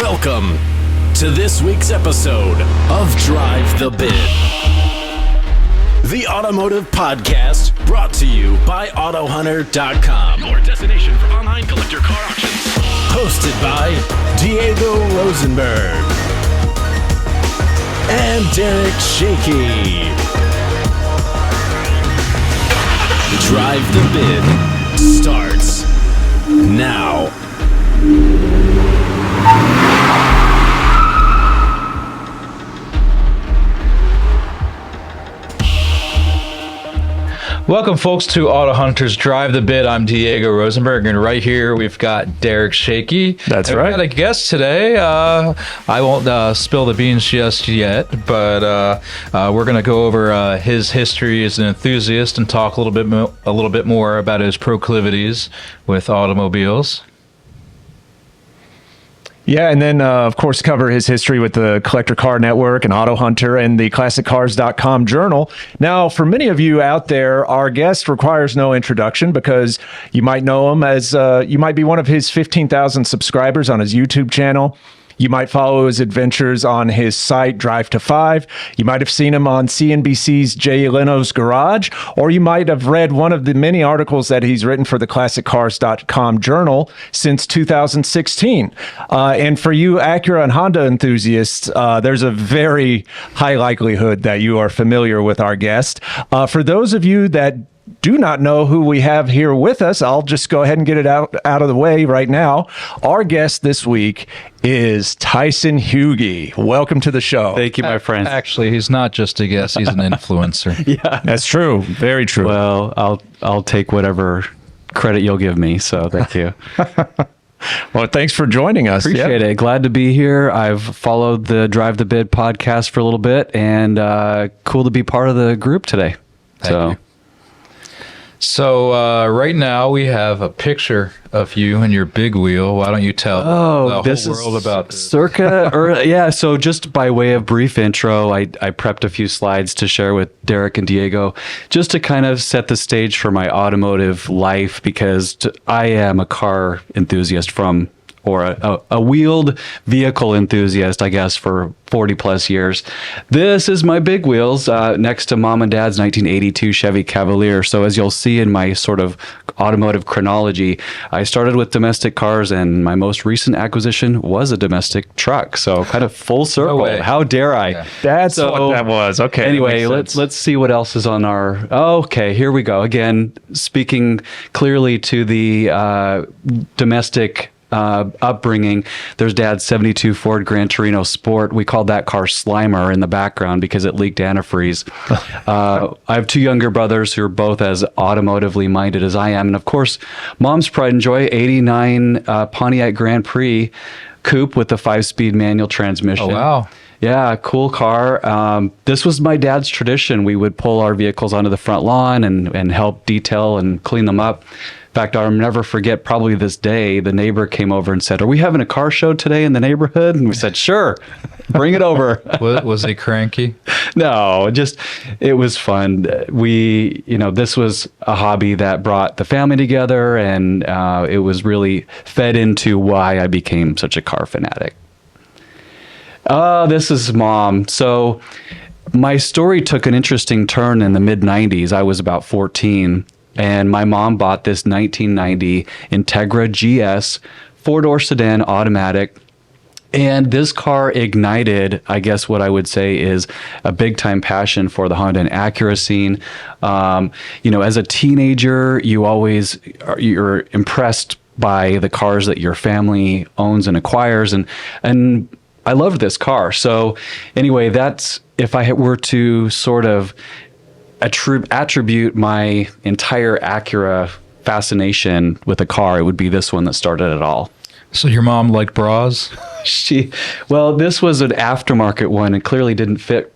Welcome to this week's episode of Drive the Bid, the automotive podcast brought to you by AutoHunter.com, your destination for online collector car auctions. Hosted by Diego Rosenberg and Derek Shiekhi. Drive the Bid starts now. Welcome, folks, to AutoHunter's Drive the Bid. I'm Diego Rosenberg, and right here we've got Derek Shiekhi. That's right. We've got a guest today. I won't spill the beans just yet, but we're going to go over his history as an enthusiast and talk a little bit more about his proclivities with automobiles. Yeah, and then, of course, cover his history with the Collector Car Network and AutoHunter and the ClassicCars.com journal. Now, for many of you out there, our guest requires no introduction because you might know him as you might be one of his 15,000 subscribers on his YouTube channel. You might follow his adventures on his site, Drive to 5. You might have seen him on CNBC's Jay Leno's Garage, or you might have read one of the many articles that he's written for the ClassicCars.com journal since 2016. And for you Acura and Honda enthusiasts, there's a very high likelihood that you are familiar with our guest. For those of you that do not know who we have here with us, I'll just go ahead and get it out of the way right now. Our guest this week is Tyson Hugie. Welcome to the show. Thank you, my friend. Actually, he's not just a guest, he's an influencer. Yeah, that's true. Very true. Well, I'll take whatever credit you'll give me, so thank you. Well, thanks for joining us. Appreciate it. Glad to be here. I've followed the Drive the Bid podcast for a little bit, and cool to be part of the group today. Thank you. So right now we have a picture of you and your big wheel. Why don't you tell the whole world about this? So just by way of brief intro, I prepped a few slides to share with Derek and Diego just to kind of set the stage for my automotive life, because I am a car enthusiast or a wheeled vehicle enthusiast, I guess, for 40 plus years. This is my big wheels next to Mom and Dad's 1982 Chevy Cavalier. So as you'll see in my sort of automotive chronology, I started with domestic cars, and my most recent acquisition was a domestic truck. So kind of full circle. No way. How dare I? Yeah. That's what that was. Okay. Anyway, let's see what else is on our... Okay, here we go. Again, speaking clearly to the domestic upbringing, there's Dad's 72 Ford Gran Torino Sport. We called that car Slimer in the background because it leaked antifreeze. I have two younger brothers who are both as automotively minded as I am, and of course, Mom's pride and joy, 89 Pontiac Grand Prix coupe with the 5-speed manual transmission. Oh, wow. Yeah, cool car. This was my dad's tradition. We would pull our vehicles onto the front lawn and help detail and clean them up. In fact, I'll never forget, probably this day, the neighbor came over and said, "Are we having a car show today in the neighborhood?" And we said, "Sure, bring it over." Was he cranky? No, it was fun. This was a hobby that brought the family together, and it was really fed into why I became such a car fanatic. This is Mom. So my story took an interesting turn in the mid-90s. I was about 14. And my mom bought this 1990 Integra GS 4-door sedan automatic. And this car ignited, I guess what I would say is a big time passion for the Honda and Acura scene. As a teenager, you're impressed by the cars that your family owns and acquires. And I loved this car. So anyway, that's, if I were to sort of attribute my entire Acura fascination with a car, it would be this one that started it all. So your mom liked bras? This was an aftermarket one and clearly didn't fit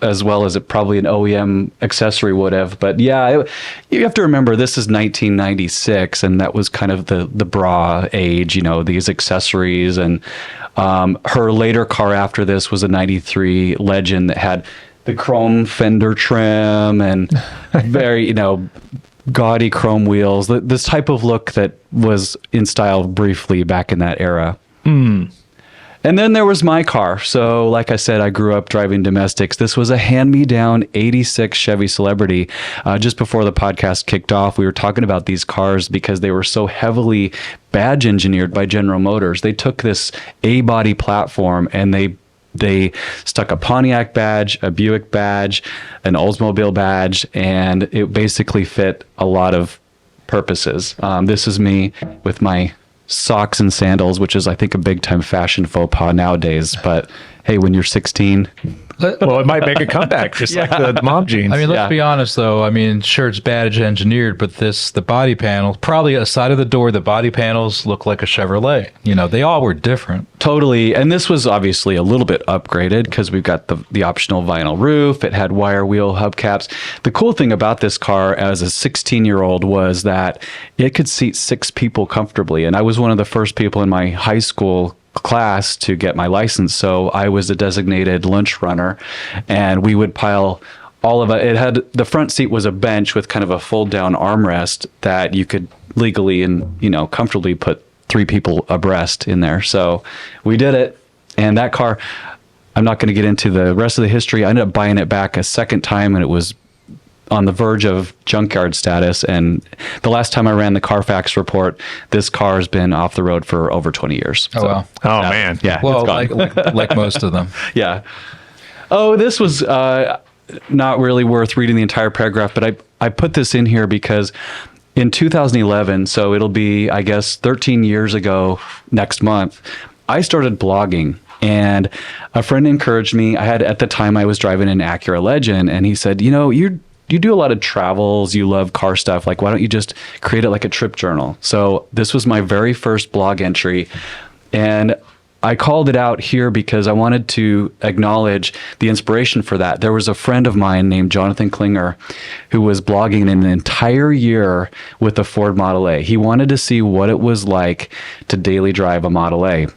as well as it probably an OEM accessory would have. But yeah, you have to remember this is 1996, and that was kind of the bra age, these accessories. And her later car after this was a 93 Legend that had the chrome fender trim and very, gaudy chrome wheels, this type of look that was in style briefly back in that era. And then there was my car. So like I said, I grew up driving domestics. This was a hand-me-down 86 Chevy Celebrity. Just before the podcast kicked off, we were talking about these cars because they were so heavily badge engineered by General Motors. They took this A-body platform and they stuck a Pontiac badge, a Buick badge, an Oldsmobile badge, and it basically fit a lot of purposes. This is me with my socks and sandals, which is, I think, a big time fashion faux pas nowadays. But hey, when you're 16, Well, it might make a comeback, just like the mom jeans. I mean, let's Yeah. be honest, though. I mean, sure, it's badge engineered, but the body panel, probably aside of the door, the body panels look like a Chevrolet. You know, they all were different. totally. And this was obviously a little bit upgraded because we've got the optional vinyl roof. It had wire wheel hubcaps. The cool thing about this car as a 16-year-old was that it could seat 6 people comfortably. And I was one of the first people in my high school class to get my license, so I was a designated lunch runner, and we would pile all of it. It had, the front seat was a bench with kind of a fold down armrest that you could legally and comfortably put 3 people abreast in there. So we did it, and that car, I'm not going to get into the rest of the history. I ended up buying it back a second time, and it was on the verge of junkyard status. And the last time I ran the Carfax report, this car has been off the road for over 20 years. Oh, wow. Oh, man. Yeah. Well, it's gone. like most of them. Yeah. Oh, this was not really worth reading the entire paragraph, but I put this in here because in 2011, so it'll be, I guess, 13 years ago next month, I started blogging. And a friend encouraged me. At the time, I was driving an Acura Legend, and he said, you do a lot of travels, you love car stuff, like why don't you just create it like a trip journal? So this was my very first blog entry, and I called it out here because I wanted to acknowledge the inspiration for that. There was a friend of mine named Jonathan Klinger who was blogging an entire year with a Ford Model A. He wanted to see what it was like to daily drive a Model A.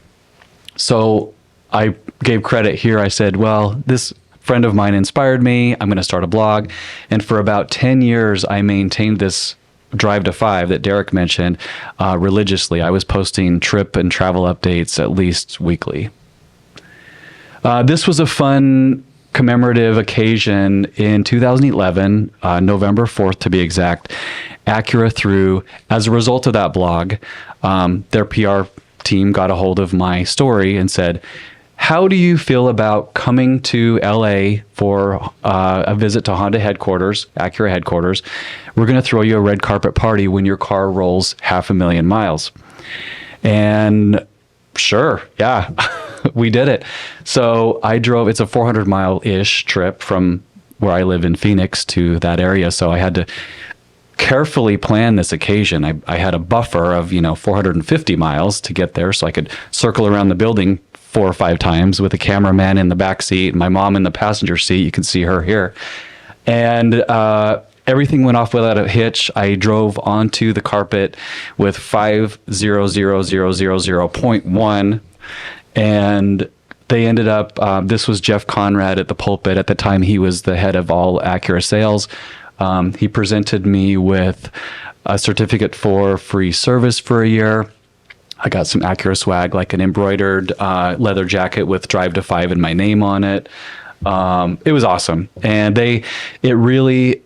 So I gave credit here. I said, well, this friend of mine inspired me. I'm going to start a blog. And for about 10 years, I maintained this Drive to 5 that Derek mentioned religiously. I was posting trip and travel updates at least weekly. This was a fun commemorative occasion in 2011, November 4th to be exact. Acura threw, as a result of that blog, their PR team got a hold of my story and said, how do you feel about coming to LA for a visit to Honda headquarters, Acura headquarters? We're going to throw you a red carpet party when your car rolls 500,000 miles. And sure, yeah, we did it. So I drove, it's a 400-mile-ish trip from where I live in Phoenix to that area. So I had to carefully plan this occasion. I had a buffer of 450 miles to get there so I could circle around the building 4 or 5 times with a cameraman in the back seat, my mom in the passenger seat. You can see her here. And everything went off without a hitch. I drove onto the carpet with 500,000.1, and they ended up, this was Jeff Conrad at the pulpit. At the time, he was the head of all Acura sales. He presented me with a certificate for free service for a year. I got some Acura swag, like an embroidered leather jacket with Drive to 5 and my name on it. It was awesome. And it really,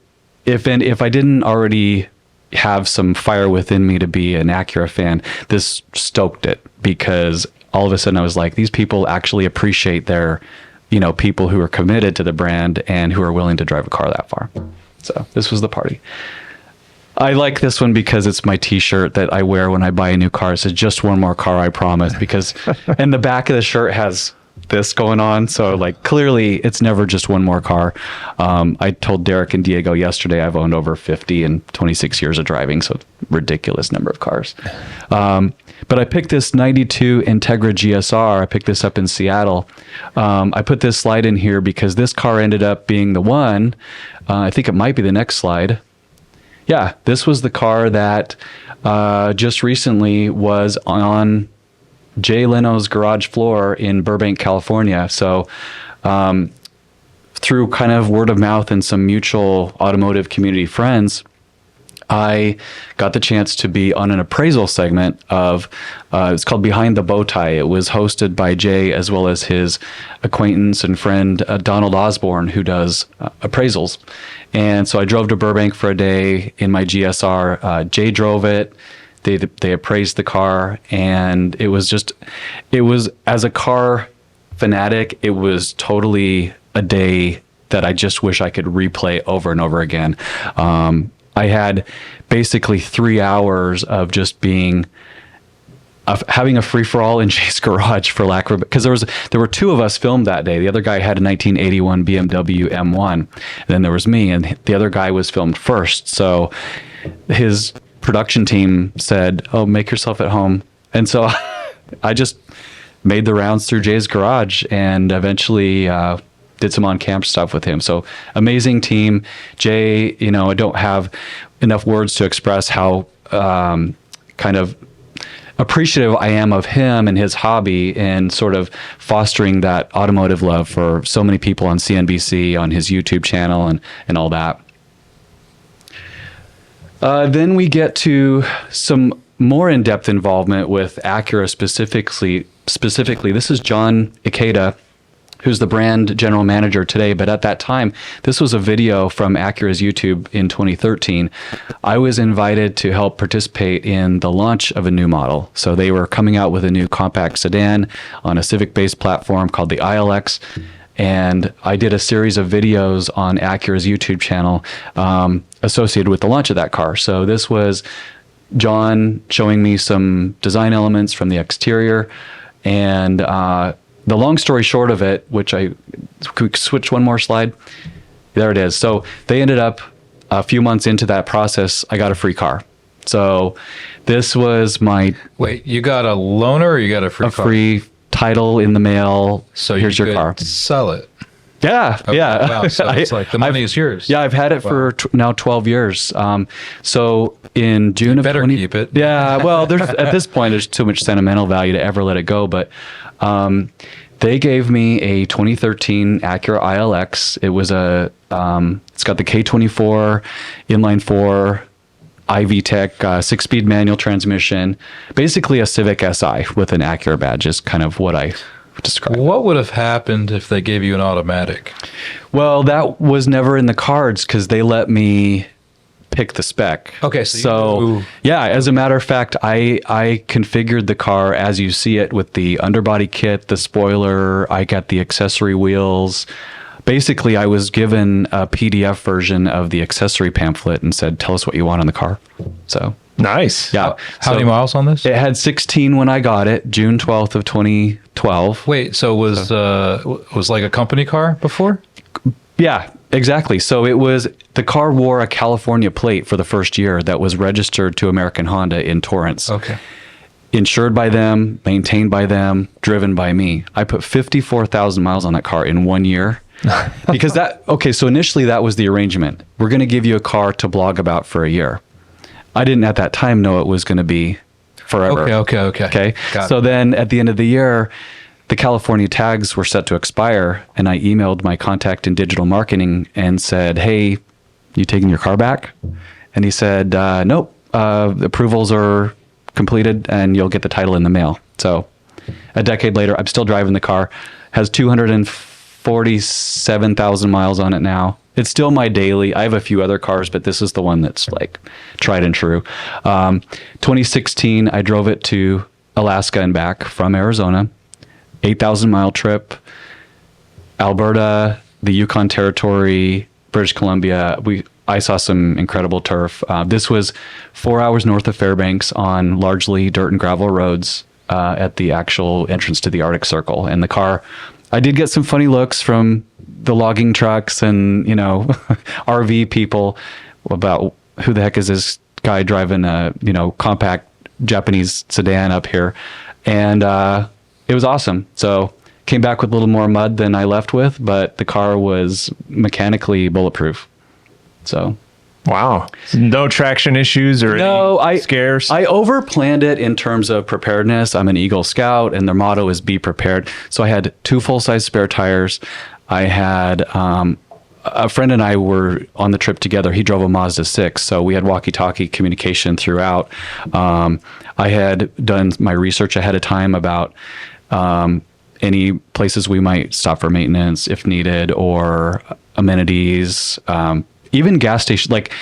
if I didn't already have some fire within me to be an Acura fan, this stoked it, because all of a sudden I was like, these people actually appreciate their, people who are committed to the brand and who are willing to drive a car that far. So this was the party. I like this one because it's my t-shirt that I wear when I buy a new car. It says, just one more car, I promise, because, and the back of the shirt has this going on. So like, clearly it's never just one more car. I told Derek and Diego yesterday, I've owned over 50 in 26 years of driving. So ridiculous number of cars. But I picked this 92 Integra GSR. I picked this up in Seattle. I put this slide in here because this car ended up being the one. I think it might be the next slide. Yeah, this was the car that just recently was on Jay Leno's garage floor in Burbank, California. So through kind of word of mouth and some mutual automotive community friends, I got the chance to be on an appraisal segment of, it's called Behind the Bow Tie. It was hosted by Jay as well as his acquaintance and friend, Donald Osborne, who does appraisals. And so I drove to Burbank for a day in my GSR. Jay drove it. They appraised the car, and it was, as a car fanatic, it was totally a day that I just wish I could replay over and over again. I had basically 3 hours of just having a free for all in Jay's garage, for lack of, because there were two of us filmed that day. The other guy had a 1981 BMW M1, and then there was me, and the other guy was filmed first. So his production team said, "Oh, make yourself at home," and so I just made the rounds through Jay's garage and eventually did some on-camp stuff with him. So amazing team. Jay, I don't have enough words to express how kind of appreciative I am of him and his hobby and sort of fostering that automotive love for so many people on CNBC, on his YouTube channel, and all that. Then we get to some more in-depth involvement with Acura specifically. This is John Ikeda, who's the brand general manager today. But at that time, this was a video from Acura's YouTube in 2013. I was invited to help participate in the launch of a new model. So they were coming out with a new compact sedan on a Civic-based platform called the ILX. And I did a series of videos on Acura's YouTube channel associated with the launch of that car. So this was John showing me some design elements from the exterior. And the long story short of it, could we switch one more slide? There it is. So they ended up, a few months into that process, I got a free car. So this was my... Wait, you got a loaner or you got a free car? A free title in the mail. So here's you your car. Sell it. Yeah, Okay, yeah. Wow, so it's like the money is yours. Yeah, I've had it for now 12 years. So in June of better keep it. Yeah, well, at this point, there's too much sentimental value to ever let it go. But they gave me a 2013 Acura ILX. It was it's got the K24 inline 4 iVTEC 6-speed manual transmission, basically a Civic Si with an Acura badge is kind of what I describe. What would have happened if they gave you an automatic? Well, that was never in the cards because they let me pick the spec. Okay, so yeah, as a matter of fact, I configured the car as you see it with the underbody kit, the spoiler. I got the accessory wheels. Basically, I was given a PDF version of the accessory pamphlet and said, "Tell us what you want on the car." So nice. Yeah. How many miles on this? It had 16 when I got it, June 12th of 2012. Wait, so was like a company car before? Yeah, exactly. So the car wore a California plate for the first year that was registered to American Honda in Torrance. Okay. Insured by them, maintained by them, driven by me. I put 54,000 miles on that car in 1 year. Because so initially that was the arrangement. We're going to give you a car to blog about for a year. I didn't at that time know it was going to be forever. Okay. So then at the end of the year, the California tags were set to expire, and I emailed my contact in digital marketing and said, "Hey, you taking your car back?" And he said, "Nope, the approvals are completed and you'll get the title in the mail." So a decade later, I'm still driving the car. Has 247,000 miles on it now. It's still my daily. I have a few other cars, but this is the one that's like tried and true. 2016, I drove it to Alaska and back from Arizona. 8,000 mile trip. Alberta, the Yukon Territory, British Columbia. I saw some incredible turf. This was 4 hours north of Fairbanks on largely dirt and gravel roads at the actual entrance to the Arctic Circle. And the car, I did get some funny looks from the logging trucks and, RV people about who the heck is this guy driving a, compact Japanese sedan up here. And it was awesome. So came back with a little more mud than I left with, but the car was mechanically bulletproof. So, wow. No traction issues or any scares? I overplanned it in terms of preparedness. I'm an Eagle Scout, and their motto is be prepared. So I had 2 full-size spare tires. I had a friend and I were on the trip together. He drove a Mazda 6, so we had walkie-talkie communication throughout. I had done my research ahead of time about any places we might stop for maintenance if needed, or amenities, even gas station. Like,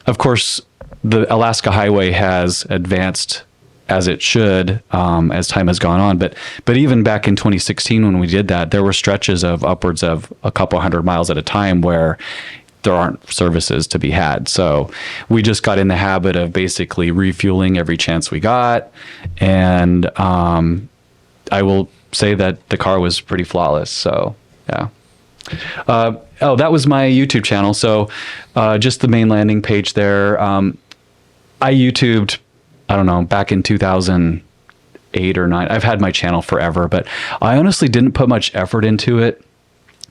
of course, the Alaska Highway has advanced as it should as time has gone on. But even back in 2016 when we did that, there were stretches of upwards of a couple hundred miles at a time where there aren't services to be had. So we just got in the habit of basically refueling every chance we got. And I will say that the car was pretty flawless. So, yeah. That was my YouTube channel. So just the main landing page there. I YouTubed, I don't know, back in 2008 or 9. I've had my channel forever, but I honestly didn't put much effort into it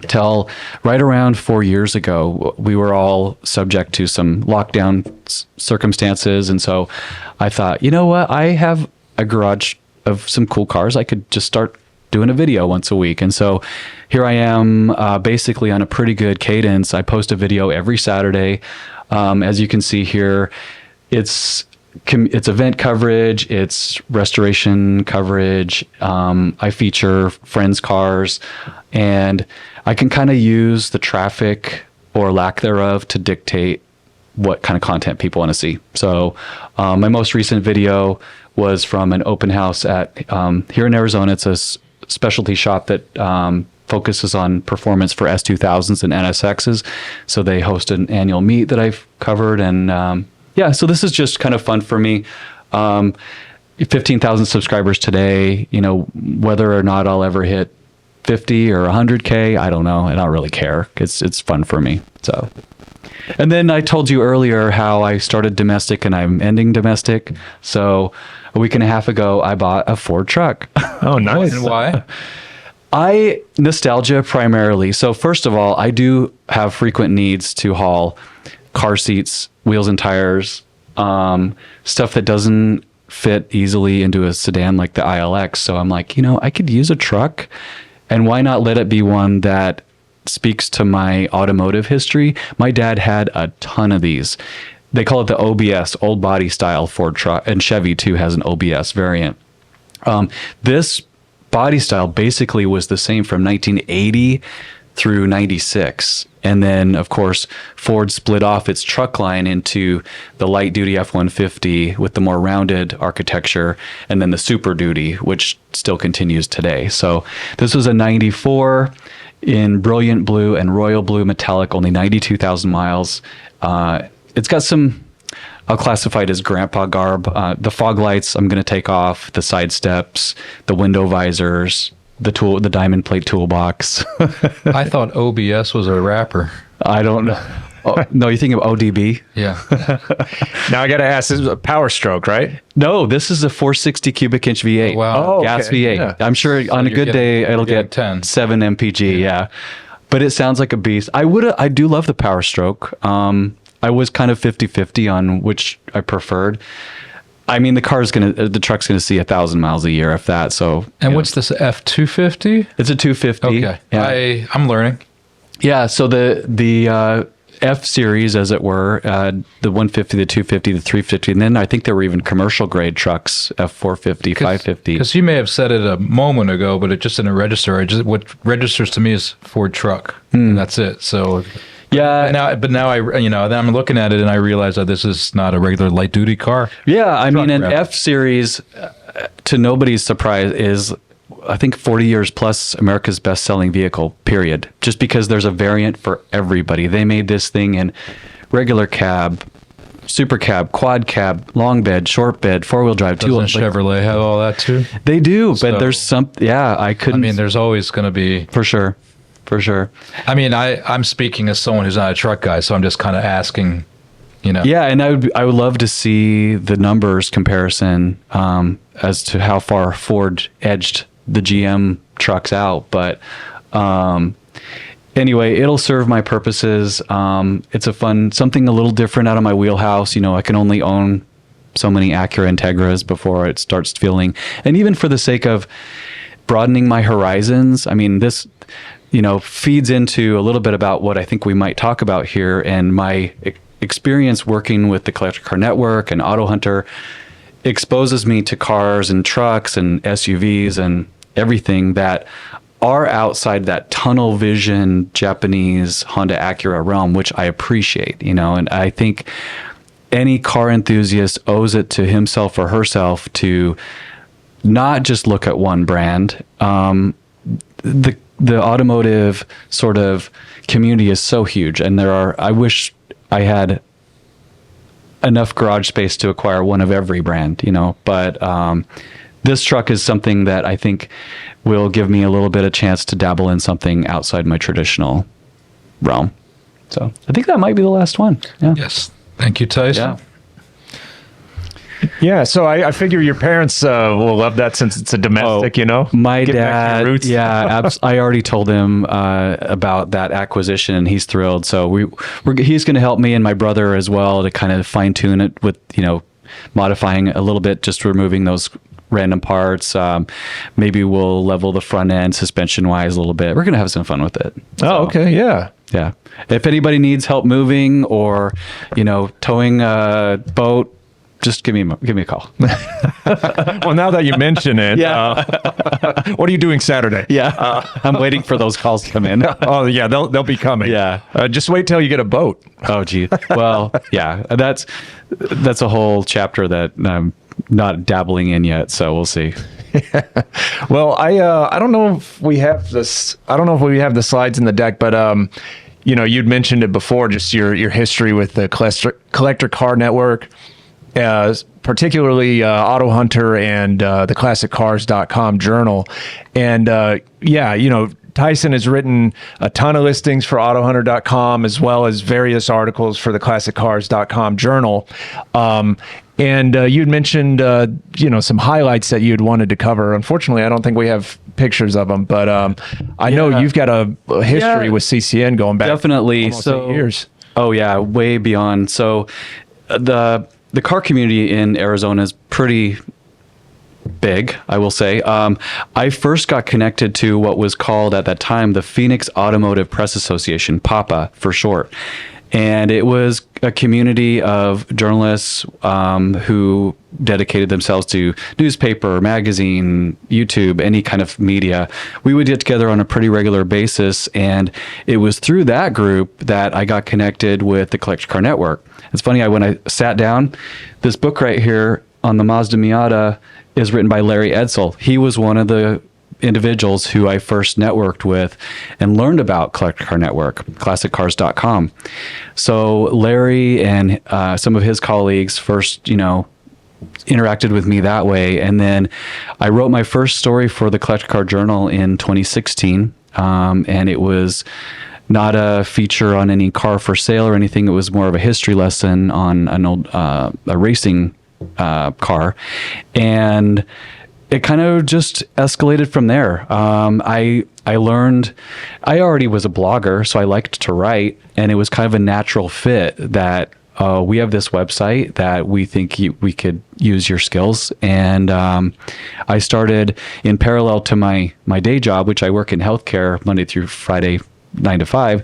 till right around 4 years ago. We were all subject to some lockdown circumstances. And so I thought, you know what? I have a garage of some cool cars. I could just start doing a video once a week. And so here I am, basically on a pretty good cadence. I post a video every Saturday. As you can see here, it's event coverage, it's restoration coverage. I feature friends' cars, and I can kind of use the traffic or lack thereof to dictate what kind of content people want to see. So my most recent video was from an open house at here in Arizona. It's a specialty shop that focuses on performance for S2000s and NSXs. So they host an annual meet that I've covered, and yeah, so this is just kind of fun for me. 15,000 subscribers today, you know, whether or not I'll ever hit 50 or 100K, I don't know. I don't really care. It's fun for me. So, and then I told you earlier how I started domestic and I'm ending domestic. So a week and a half ago, I bought a Ford truck. Oh, nice. And why? Nostalgia primarily. So first of all, I do have frequent needs to haul car seats, wheels and tires, stuff that doesn't fit easily into a sedan like the ILX. So I'm like, you know, I could use a truck, and why not let it be one that speaks to my automotive history? My dad had a ton of these. They call it the OBS, old body style Ford truck, and Chevy too has an OBS variant. This body style basically was the same from 1980 through 96. And then, of course, Ford split off its truck line into the light duty F-150 with the more rounded architecture, and then the Super Duty, which still continues today. So this was a 94 in brilliant blue and royal blue metallic, only 92,000 miles. It's got some, I'll classify it as grandpa garb. The fog lights I'm going to take off, the side steps, the window visors, the diamond plate toolbox. I thought OBS was a rapper. I don't know. Oh, no, you're thinking of ODB? Yeah. Now I got to ask, this is a Power Stroke, right? No, this is a 460 cubic inch V8. Wow. Oh, Gas okay. V8. Yeah. I'm sure on a good day it'll get 10. 7 mpg. Yeah. But it sounds like a beast. I do love the Power Stroke. I was kind of 50-50 on which I preferred. I mean, the truck's gonna see 1,000 miles a year, if that. So, And what's this F-250? it's a 250. Okay. Yeah. I'm learning. Yeah. So the F series, as it were, the 150, the 250, the 350, and then I think there were even commercial grade trucks, F450, 550. Because you may have said it a moment ago, but it just didn't register. What registers to me is Ford truck, and that's it. So. Yeah. Now then I'm looking at it and I realize that this is not a regular light duty car. Yeah, I mean, an wrap. F series, to nobody's surprise, is I think 40 years plus America's best-selling vehicle. Period. Just because there's a variant for everybody. They made this thing in regular cab, super cab, quad cab, long bed, short bed, four-wheel drive. Doesn't Chevrolet have all that too? They do, So- but there's some. Yeah, I couldn't. I mean, there's always going to be. for sure. For sure. I mean, I'm speaking as someone who's not a truck guy, so I'm just kind of asking, you know. Yeah, and I would love to see the numbers comparison as to how far Ford edged the GM trucks out. But anyway, it'll serve my purposes. It's something a little different out of my wheelhouse. You know, I can only own so many Acura Integras before it starts feeling, and even for the sake of broadening my horizons. I mean, feeds into a little bit about what I think we might talk about here, and my experience working with the Collector Car Network and AutoHunter exposes me to cars and trucks and SUVs and everything that are outside that tunnel vision Japanese Honda Acura realm, which I appreciate, and I think any car enthusiast owes it to himself or herself to not just look at one brand. The automotive sort of community is so huge, and I wish I had enough garage space to acquire one of every brand, but this truck is something that I think will give me a little bit of chance to dabble in something outside my traditional realm. So I think that might be the last one. Yeah. Yes. Thank you, Tyson. Yeah, so I figure your parents will love that since it's a domestic, My Get back to your dad, roots. I already told him about that acquisition, and he's thrilled. So he's going to help me and my brother as well to kind of fine tune it with, modifying a little bit, just removing those random parts. Maybe we'll level the front end suspension wise a little bit. We're going to have some fun with it. Oh, okay, yeah. Yeah. If anybody needs help moving or, towing a boat, just give me a call. Well, now that you mention it, what are you doing Saturday? Yeah, I'm waiting for those calls to come in. Oh, yeah, they'll be coming. Yeah. Just wait till you get a boat. Oh, gee. Well, yeah, that's a whole chapter that I'm not dabbling in yet. So we'll see. Well, I don't know if we have this. I don't know if we have the slides in the deck, but you'd mentioned it before, just your history with the Collector Car Network. Particularly AutoHunter and the ClassicCars.com journal. And Tyson has written a ton of listings for AutoHunter.com as well as various articles for the ClassicCars.com journal. And you'd mentioned, some highlights that you'd wanted to cover. Unfortunately, I don't think we have pictures of them, but I know you've got a history with CCN going back definitely almost 8 years. Oh, yeah, way beyond. So the car community in Arizona is pretty big, I will say. I first got connected to what was called at that time the Phoenix Automotive Press Association, PAPA for short. And it was a community of journalists who dedicated themselves to newspaper, magazine, YouTube, any kind of media. We would get together on a pretty regular basis, and it was through that group that I got connected with the Collector Car Network. It's funny, when I sat down, this book right here on the Mazda Miata is written by Larry Edsel. He was one of the individuals who I first networked with and learned about Collector Car Network, ClassicCars.com. So Larry and some of his colleagues first, interacted with me that way. And then I wrote my first story for the Collector Car Journal in 2016. And it was not a feature on any car for sale or anything. It was more of a history lesson on an old a racing car. And it kind of just escalated from there. I learned, I already was a blogger, so I liked to write, and it was kind of a natural fit that we have this website that we think we could use your skills. And I started in parallel to my day job, which I work in healthcare Monday through Friday, 9 to 5.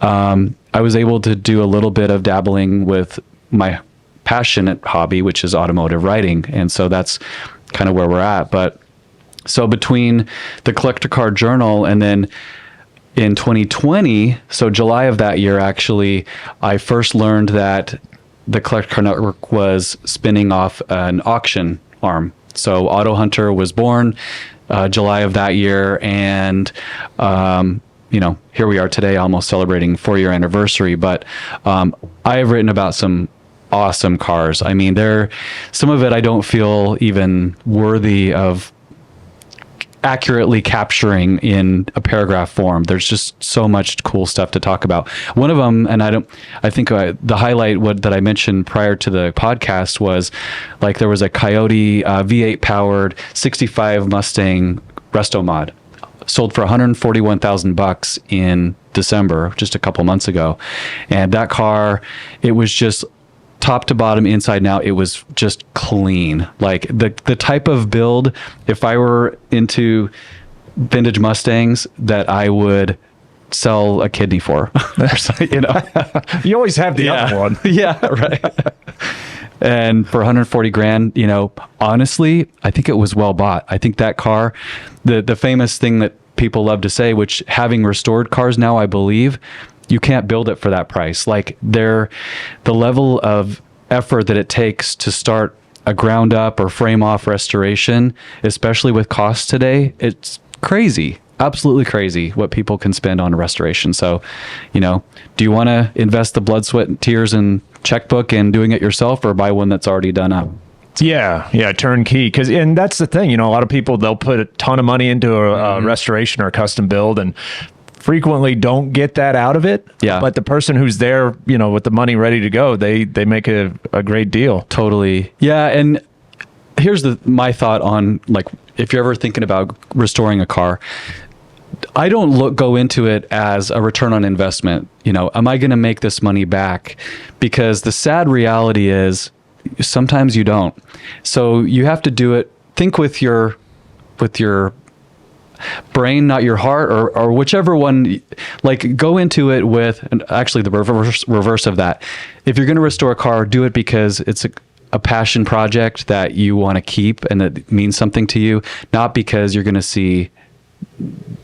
I was able to do a little bit of dabbling with my passionate hobby, which is automotive writing. And so that's kind of where we're at. But so between the Collector Car Journal and then in 2020, so July of that year, actually, I first learned that the Collector Car Network was spinning off an auction arm. So AutoHunter was born July of that year, and here we are today, almost celebrating 4-year anniversary. But I have written about some awesome cars. I mean, some of it I don't feel even worthy of accurately capturing in a paragraph form. There's just so much cool stuff to talk about. One of them, and I think the highlight that I mentioned prior to the podcast was like there was a Coyote V8 powered 65 Mustang Resto Mod sold for $141,000 in December, just a couple months ago. And that car, it was just top to bottom, inside and out, it was just clean. Like the type of build, if I were into vintage Mustangs, that I would sell a kidney for. You know, You always have the other one. yeah, right. And for 140 grand, you know, honestly, I think it was well bought. I think that car, the famous thing that people love to say, which having restored cars now, I believe, you can't build it for that price. Like the level of effort that it takes to start a ground up or frame off restoration, especially with costs today, it's crazy. Absolutely crazy what people can spend on a restoration. So, you know, do you want to invest the blood, sweat, and tears and checkbook and doing it yourself, or buy one that's already done up? Yeah, turnkey. And that's the thing, you know, a lot of people, they'll put a ton of money into a restoration or a custom build and frequently don't get that out of it. Yeah. But the person who's there, you know, with the money ready to go, they make a great deal. Totally. Yeah. And here's my thought on, like, if you're ever thinking about restoring a car, I don't go into it as a return on investment. You know, am I going to make this money back? Because the sad reality is sometimes you don't. So you have to do it. Think with your brain, not your heart, or whichever one. Like, go into it with, and actually the reverse of that. If you're going to restore a car, do it because it's a passion project that you want to keep and that means something to you, not because you're going to see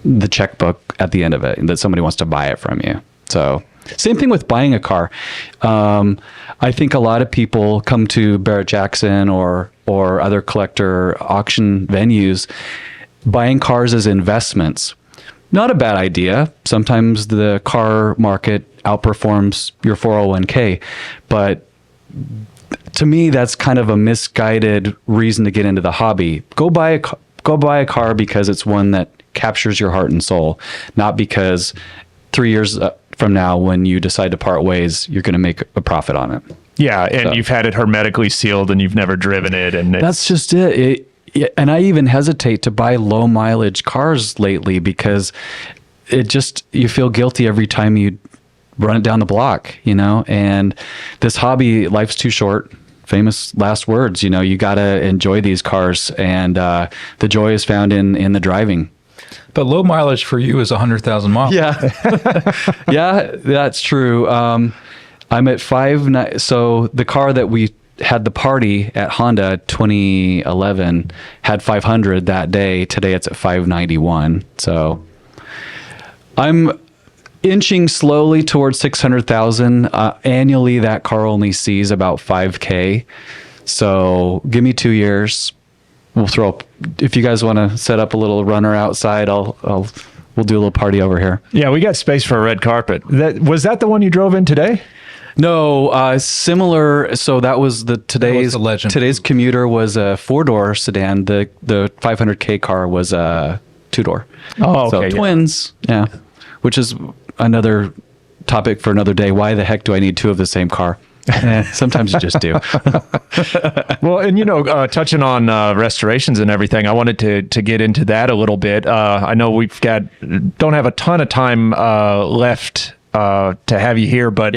the checkbook at the end of it and that somebody wants to buy it from you. So same thing with buying a car. I think a lot of people come to Barrett-Jackson or other collector auction venues buying cars as investments. Not a bad idea. Sometimes the car market outperforms your 401k, but to me, that's kind of a misguided reason to get into the hobby. Go buy a car because it's one that captures your heart and soul, not because 3 years from now, when you decide to part ways, you're going to make a profit on it. Yeah, and you've had it hermetically sealed and you've never driven it. And that's just it. And I even hesitate to buy low mileage cars lately because you feel guilty every time you run it down the block, you know. And this hobby, life's too short. Famous last words, you know, you got to enjoy these cars, and the joy is found in the driving. But low mileage for you is 100,000 miles. Yeah. Yeah, that's true. I'm at 5. So the car that we had the party at Honda 2011 had 500 that day. Today it's at 591. So I'm inching slowly towards 600,000. Annually, that car only sees about 5K. So give me 2 years. We'll throw up, if you guys want to set up a little runner outside, we'll do a little party over here. Yeah, we got space for a red carpet. Was that the one you drove in today? No, similar. So that was today's commuter was a 4-door sedan. The 500K car was a 2-door. Oh, okay. So twins. Yeah. Which is another topic for another day. Why the heck do I need 2 of the same car? Sometimes you just do. Well, and, you know, touching on restorations and everything, I wanted to get into that a little bit. I know don't have a ton of time left to have you here, but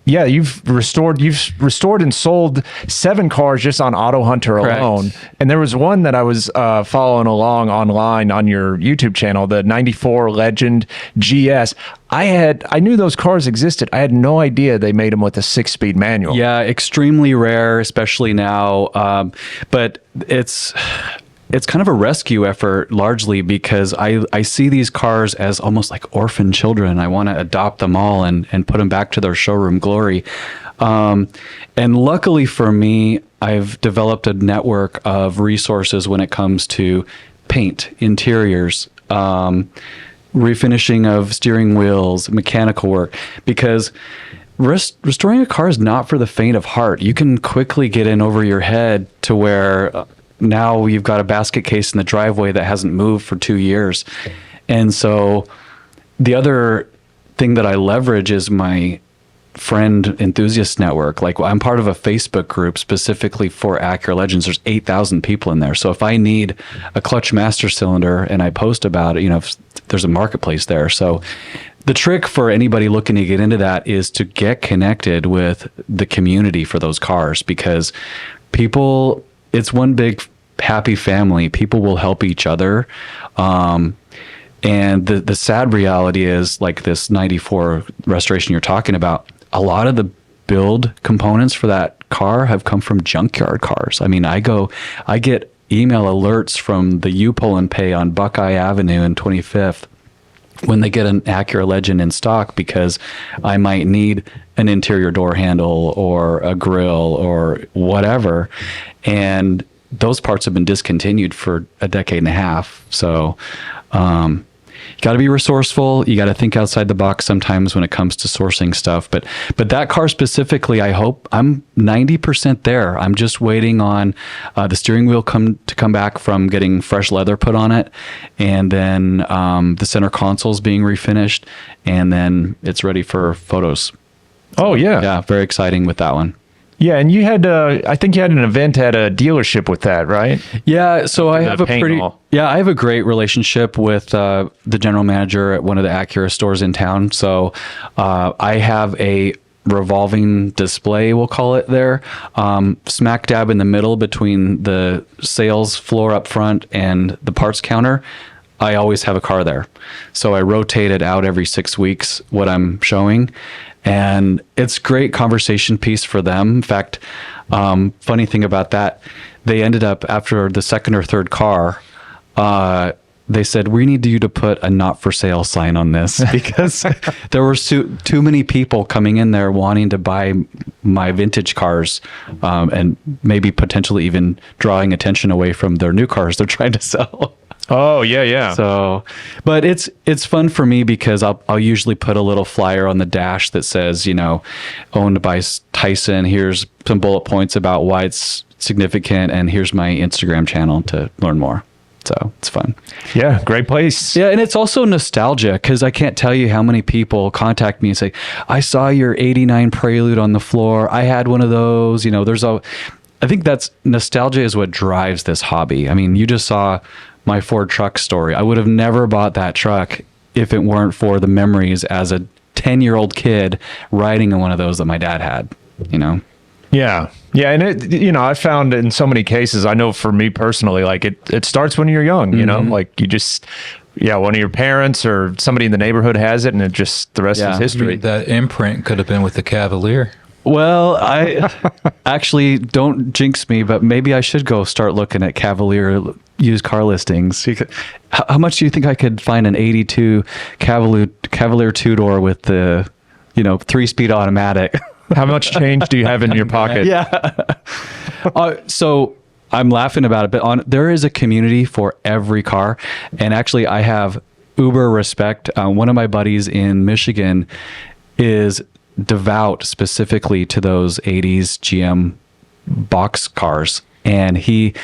yeah, you've restored and sold 7 cars just on AutoHunter alone. And there was one that I was following along online on your YouTube channel, the 94 Legend GS. I knew those cars existed. I had no idea they made them with a 6-speed manual. Yeah, extremely rare, especially now. But it's kind of a rescue effort largely because I see these cars as almost like orphan children. I want to adopt them all and put them back to their showroom glory. And luckily for me, I've developed a network of resources when it comes to paint, interiors, refinishing of steering wheels, mechanical work, because restoring a car is not for the faint of heart. You can quickly get in over your head to where now you've got a basket case in the driveway that hasn't moved for 2 years. And so the other thing that I leverage is my friend enthusiast network. Like, I'm part of a Facebook group specifically for Acura Legends. There's 8,000 people in there. So if I need a clutch master cylinder and I post about it, you know, there's a marketplace there. So the trick for anybody looking to get into that is to get connected with the community for those cars, because it's one big happy family. People will help each other. And And the sad reality is, like this 94 restoration you're talking about, a lot of the build components for that car have come from junkyard cars. I mean, I get email alerts from the U-Pull and Pay on Buckeye Avenue and 25th when they get an Acura Legend in stock, because I might need an interior door handle or a grill or whatever. And those parts have been discontinued for a decade and a half. So, you got to be resourceful. You got to think outside the box sometimes when it comes to sourcing stuff. But that car specifically, I hope I'm 90% there. I'm just waiting on the steering wheel to come back from getting fresh leather put on it, and then the center console's being refinished, and then it's ready for photos. Oh yeah, Yeah, very exciting with that one. yeah. And you had, I think you had an event at a dealership with that, right? Yeah, so I have paint I have a great relationship with the general manager at one of the Acura stores in town. So I have a revolving display, we'll call it there, smack dab in the middle between the sales floor up front and the parts counter. I always have a car there. So I rotate it out every 6 weeks, what I'm showing. And it's great conversation piece for them. In fact, funny thing about that, they ended up, after the second or third car, they said, we need you to put a not for sale sign on this, because there were too many people coming in there wanting to buy my vintage cars, and maybe potentially even drawing attention away from their new cars they're trying to sell. Oh yeah, yeah. So, but it's fun for me because I'll usually put a little flyer on the dash that says, owned by Tyson. Here's some bullet points about why it's significant, and here's my Instagram channel to learn more. So it's fun. Yeah, great place. Yeah, and it's also nostalgia, because I can't tell you how many people contact me and say, I saw your 89 Prelude on the floor. I had one of those. I think that's nostalgia is what drives this hobby. I mean, you just saw my Ford truck story. I would have never bought that truck if it weren't for the memories as a 10-year-old kid riding in one of those that my dad had, Yeah. Yeah. And I found in so many cases, I know for me personally, like it starts when you're young, like you just, one of your parents or somebody in the neighborhood has it, and it just, the rest is history. That imprint could have been with the Cavalier. Well, I actually, don't jinx me, but maybe I should go start looking at Cavalier used car listings. How much do you think I could find an 82 Cavalier two-door with the, 3-speed automatic? How much change do you have in your pocket? Yeah. So I'm laughing about it, but there is a community for every car. And actually, I have uber respect. One of my buddies in Michigan is devout specifically to those 80s GM box cars. And he's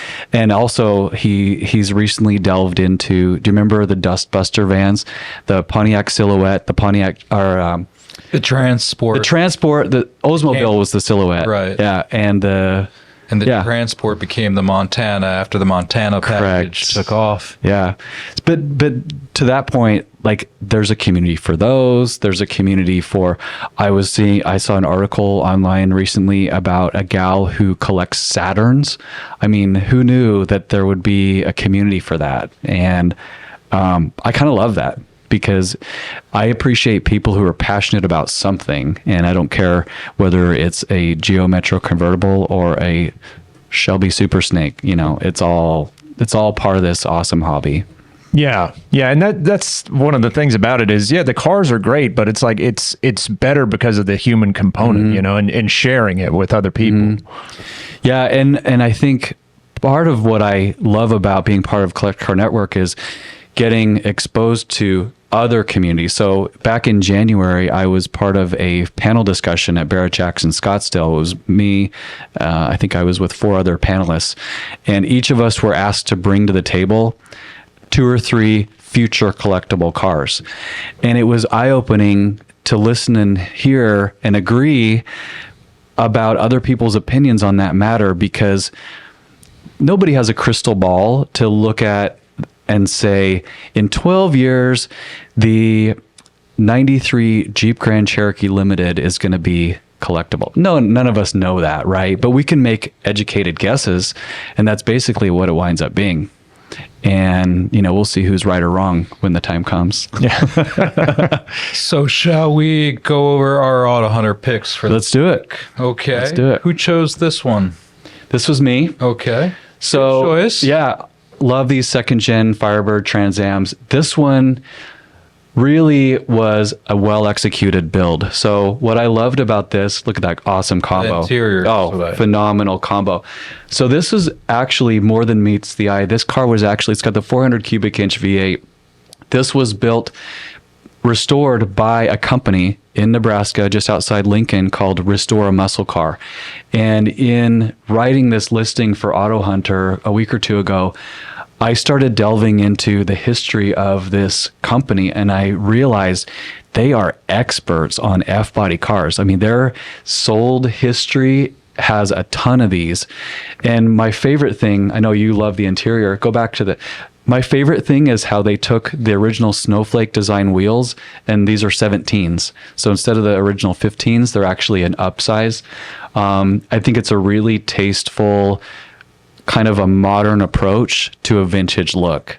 recently delved into, do you remember the Dustbuster vans, the Pontiac Silhouette, the Pontiac, or the Transport, the Oldsmobile was the Silhouette, right? Yeah, and the Transport became the Montana after the Montana package took off. Yeah, but to that point, like, there's a community for those. There's a community for. I saw an article online recently about a gal who collects Saturns. I mean, who knew that there would be a community for that? And I kind of love that, because I appreciate people who are passionate about something, and I don't care whether it's a Geo Metro convertible or a Shelby Super Snake. It's all part of this awesome hobby. Yeah. Yeah. And that's one of the things about it is, the cars are great, but it's like, it's better because of the human component, and sharing it with other people. Mm-hmm. Yeah. And I think part of what I love about being part of Collect Car Network is getting exposed to other communities. So back in January, I was part of a panel discussion at Barrett-Jackson Scottsdale. It was me. I think I was with 4 other panelists, and each of us were asked to bring to the table 2 or 3 future collectible cars. And it was eye-opening to listen and hear and agree about other people's opinions on that matter, because nobody has a crystal ball to look at and say, in 12 years, the 93 Jeep Grand Cherokee Limited is going to be collectible. No, none of us know that, right? But we can make educated guesses, and that's basically what it winds up being. and we'll see who's right or wrong when the time comes. So shall we go over our AutoHunter picks for Let's do it. Okay. Let's do it. Who chose this one? This was me. Okay. So, Good choice. yeah, love these second-gen Firebird Trans Ams. This one really was a well-executed build. So what I loved about this, look at that awesome combo. The interior. Phenomenal combo. So this is actually more than meets the eye. This car was actually, it's got the 400 cubic inch V8. This was restored by a company in Nebraska, just outside Lincoln, called Restore a Muscle Car. And in writing this listing for AutoHunter a week or two ago, I started delving into the history of this company, and I realized they are experts on F-body cars. I mean, their sold history has a ton of these. And my favorite thing, I know you love the interior, go back to my favorite thing is how they took the original Snowflake design wheels, and these are 17s. So instead of the original 15s, they're actually an upsize. I think it's a really tasteful, kind of a modern approach to a vintage look.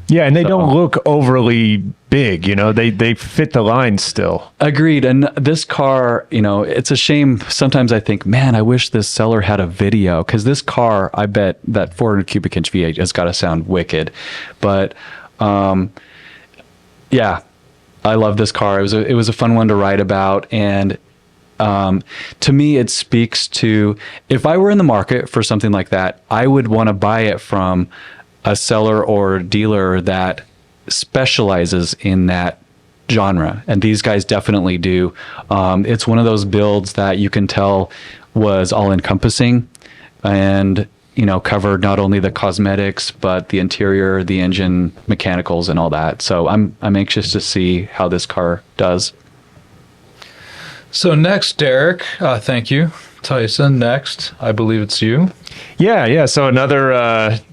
Yeah, and they don't look overly big, they fit the line still. Agreed. And this car, it's a shame. Sometimes I think, man, I wish this seller had a video, because this car, I bet that 400 cubic inch V8 has got to sound wicked. But yeah, I love this car. It was a fun one to write about. And to me, it speaks to, if I were in the market for something like that, I would want to buy it from a seller or dealer that specializes in that genre. And these guys definitely do. It's one of those builds that you can tell was all encompassing and, covered not only the cosmetics, but the interior, the engine, mechanicals, and all that. So I'm anxious to see how this car does. So next, Derek, thank you. Tyson, next, I believe it's you. Yeah. So another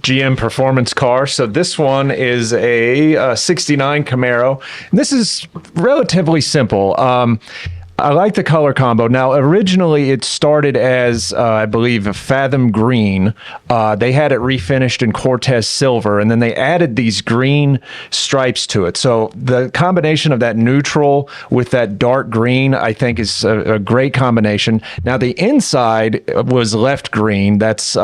GM performance car. So this one is a 69 Camaro. And this is relatively simple. I like the color combo. Now, originally it started as, I believe, a Fathom Green. They had it refinished in Cortez Silver, and then they added these green stripes to it. So the combination of that neutral with that dark green, I think, is a great combination. Now, the inside was left green. That's...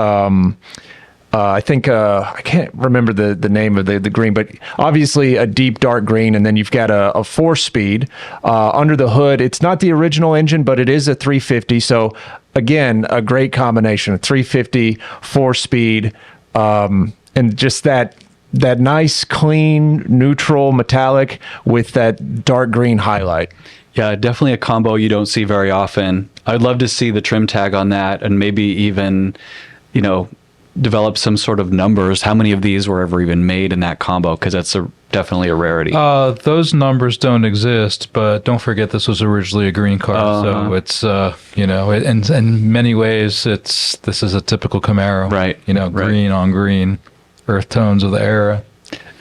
I think I can't remember the name of the green, but obviously a deep dark green, and then you've got a 4-speed under the hood. It's not the original engine, but it is a 350. So again, a great combination of 350, 4-speed, and just that nice, clean, neutral metallic with that dark green highlight. Yeah, definitely a combo you don't see very often. I'd love to see the trim tag on that, and maybe even, develop some sort of numbers. How many of these were ever even made in that combo? Because that's definitely a rarity. Those numbers don't exist, but don't forget this was originally a green car. So it's, in many ways, this is a typical Camaro. Right. Green on green, earth tones of the era.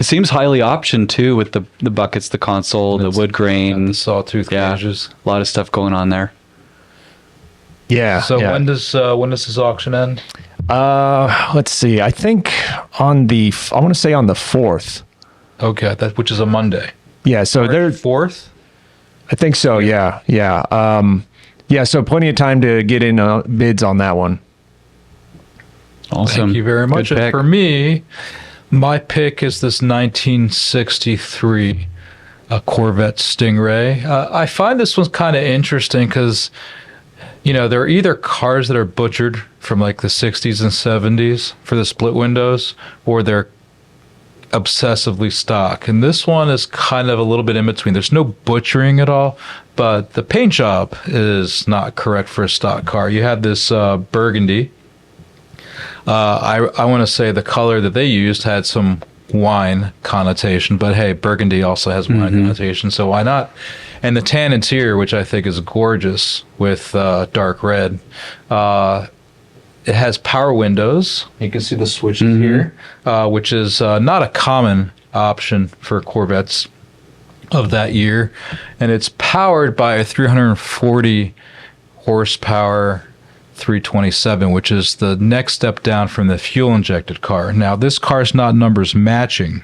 It seems highly optioned too, with the buckets, the console, the wood grain, the sawtooth gauges. A lot of stuff going on there. Yeah. So when does this auction end? Let's see. I think I want to say on the 4th. Okay, which is a Monday. Yeah, so they're 4th? I think so, yeah. So plenty of time to get in bids on that one. Awesome. Thank you very much. And for me, my pick is this 1963 Corvette Stingray. I find this one's kind of interesting because there are either cars that are butchered from like the 60s and 70s for the split windows, or they're obsessively stock. And this one is kind of a little bit in between. There's no butchering at all, but the paint job is not correct for a stock car. You have this burgundy. I want to say the color that they used had some wine connotation, but hey, burgundy also has wine connotation, so why not? And the tan interior, which I think is gorgeous with dark red. It has power windows. You can see the switches here, which is not a common option for Corvettes of that year. And it's powered by a 340 horsepower 327, which is the next step down from the fuel-injected car. Now, this car's not numbers matching,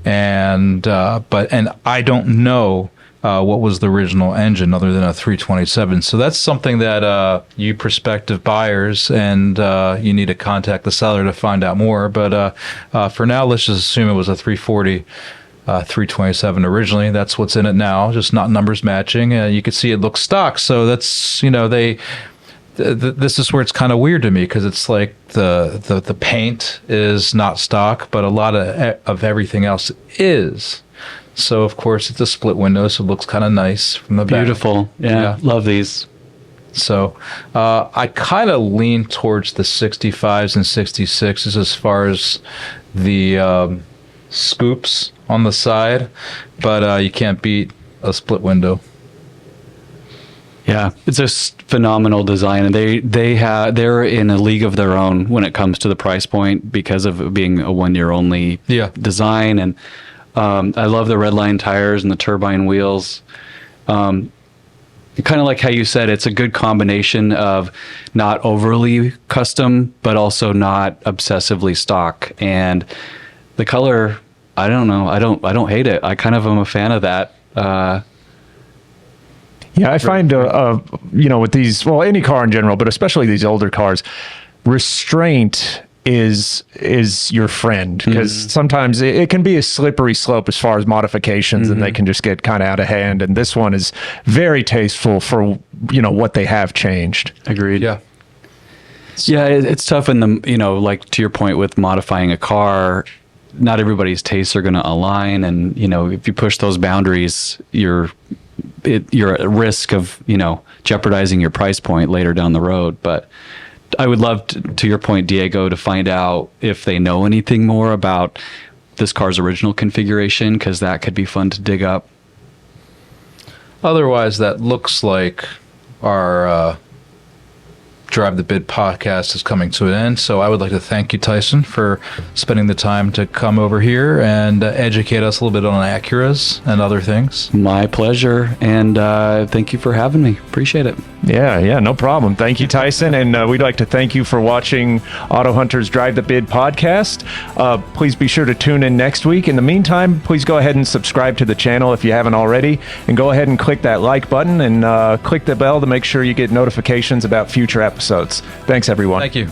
and I don't know what was the original engine other than a 327. So that's something that you prospective buyers and you need to contact the seller to find out more. But for now, let's just assume it was a 340. 327 originally. That's what's in it now, just not numbers matching. You can see it looks stock. So that's, this is where it's kind of weird to me, because it's like the paint is not stock, but a lot of everything else is. So of course it's a split window, so it looks kind of nice from the back. Beautiful. Yeah. Love these. So I kind of lean towards the 65s and 66s as far as the scoops on the side, but you can't beat a split window. Yeah, it's a phenomenal design, and they're in a league of their own when it comes to the price point because of it being a 1 year only design. And I love the red line tires and the turbine wheels. Kind of like how you said, it's a good combination of not overly custom, but also not obsessively stock. And the color, I don't know. I don't hate it. I kind of am a fan of that. Yeah, I find, with these, well, any car in general, but especially these older cars, restraint is your friend, because sometimes it can be a slippery slope as far as modifications, and they can just get kind of out of hand. And this one is very tasteful for, what they have changed. Agreed. Yeah. Yeah, it's tough in the, like to your point with modifying a car, not everybody's tastes are going to align. And, if you push those boundaries, you're at risk of, jeopardizing your price point later down the road. But I would love to your point, Diego, to find out if they know anything more about this car's original configuration, because that could be fun to dig up. Otherwise, that looks like our Drive the Bid podcast is coming to an end. So I would like to thank you, Tyson, for spending the time to come over here and educate us a little bit on Acuras and other things. My pleasure. And thank you for having me. Appreciate it. Yeah, no problem. Thank you, Tyson. And we'd like to thank you for watching AutoHunter's Drive the Bid podcast. Please be sure to tune in next week. In the meantime, please go ahead and subscribe to the channel if you haven't already. And go ahead and click that like button and click the bell to make sure you get notifications about future episodes. Thanks, everyone. Thank you.